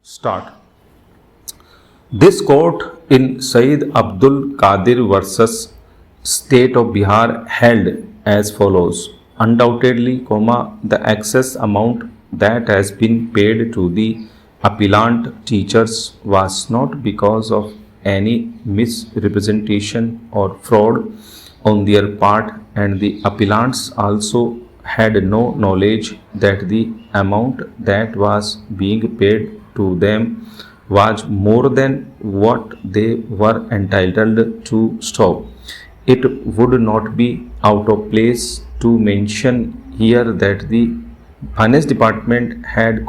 Start. This court in Said Abdul Qadir versus State of Bihar held as follows. Undoubtedly, the excess amount that has been paid to the appellant teachers was not because of any misrepresentation or fraud on their part, and the appellants also had no knowledge that the amount that was being paid to them was more than what they were entitled to. Stop. It would not be out of place to mention here that the finance department had,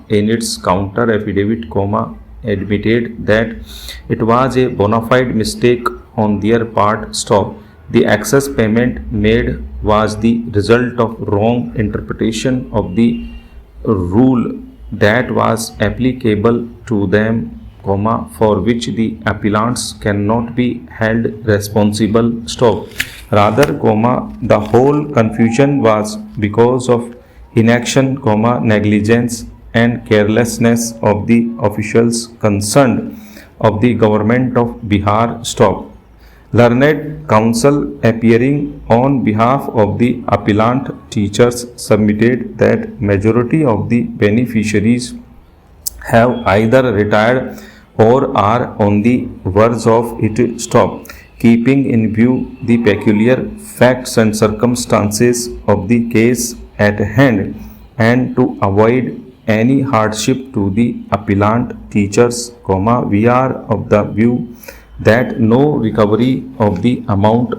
in its counter affidavit, admitted that it was a bona fide mistake on their part. Stop. The excess payment made was the result of wrong interpretation of the rule that was applicable to them, for which the appellants cannot be held responsible. Stop. Rather, the whole confusion was because of inaction, negligence and carelessness of the officials concerned of the government of Bihar. Stop. Learned counsel appearing on behalf of the appellant teachers submitted that majority of the beneficiaries have either retired or are on the verge of it. Stop. Keeping in view the peculiar facts and circumstances of the case at hand, and to avoid any hardship to the appellant teachers, we are of the view that no recovery of the amount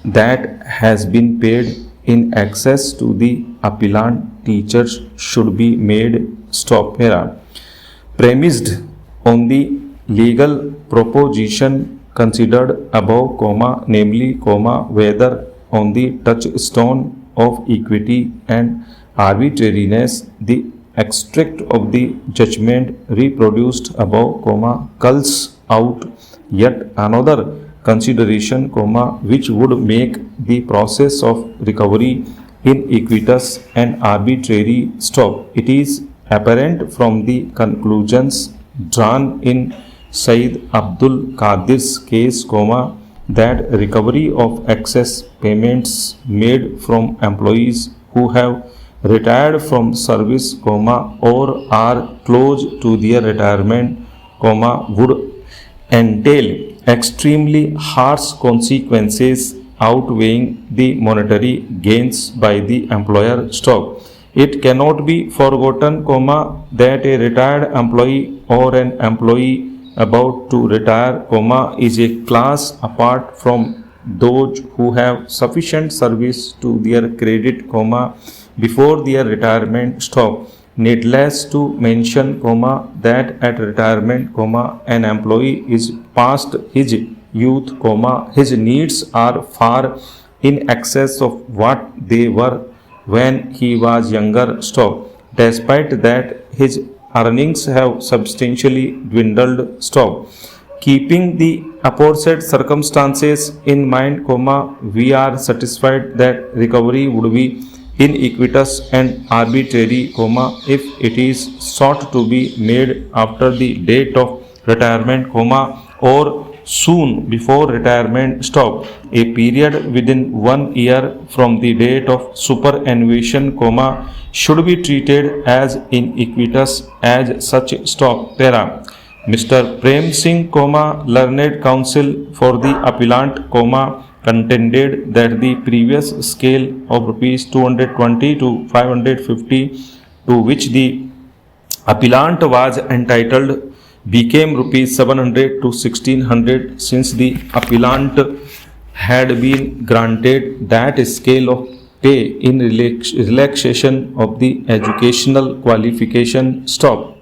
that has been paid in excess to the appellant teachers should be made. Stop. Premised on the legal proposition considered above, namely, whether on the touchstone of equity and arbitrariness, the extract of the judgment reproduced above, culls out yet another consideration, which would make the process of recovery iniquitous and arbitrary. Stop. It is apparent from the conclusions drawn in Said Abdul Qadir's case, that recovery of excess payments made from employees who have retired from service, or are close to their retirement, would entail extremely harsh consequences outweighing the monetary gains by the employer. Stop. It cannot be forgotten, that a retired employee or an employee about to retire, is a class apart from those who have sufficient service to their credit, before their retirement. Stop. Needless to mention, that at retirement, an employee is past his youth, his needs are far in excess of what they were when he was younger. Stop. Despite that, his earnings have substantially dwindled. Stop. Keeping the aforesaid circumstances in mind, we are satisfied that recovery would be iniquitous and arbitrary, if it is sought to be made after the date of retirement, or soon before retirement. Stop. A period within 1 year from the date of superannuation, should be treated as iniquitous as such. Stop. Mr. Prem Singh, learned counsel for the appellant, contended that the previous scale of rupees 220 to 550 to which the appellant was entitled became rupees 700 to 1600 since the appellant had been granted that scale of pay in relaxation of the educational qualification. Stop.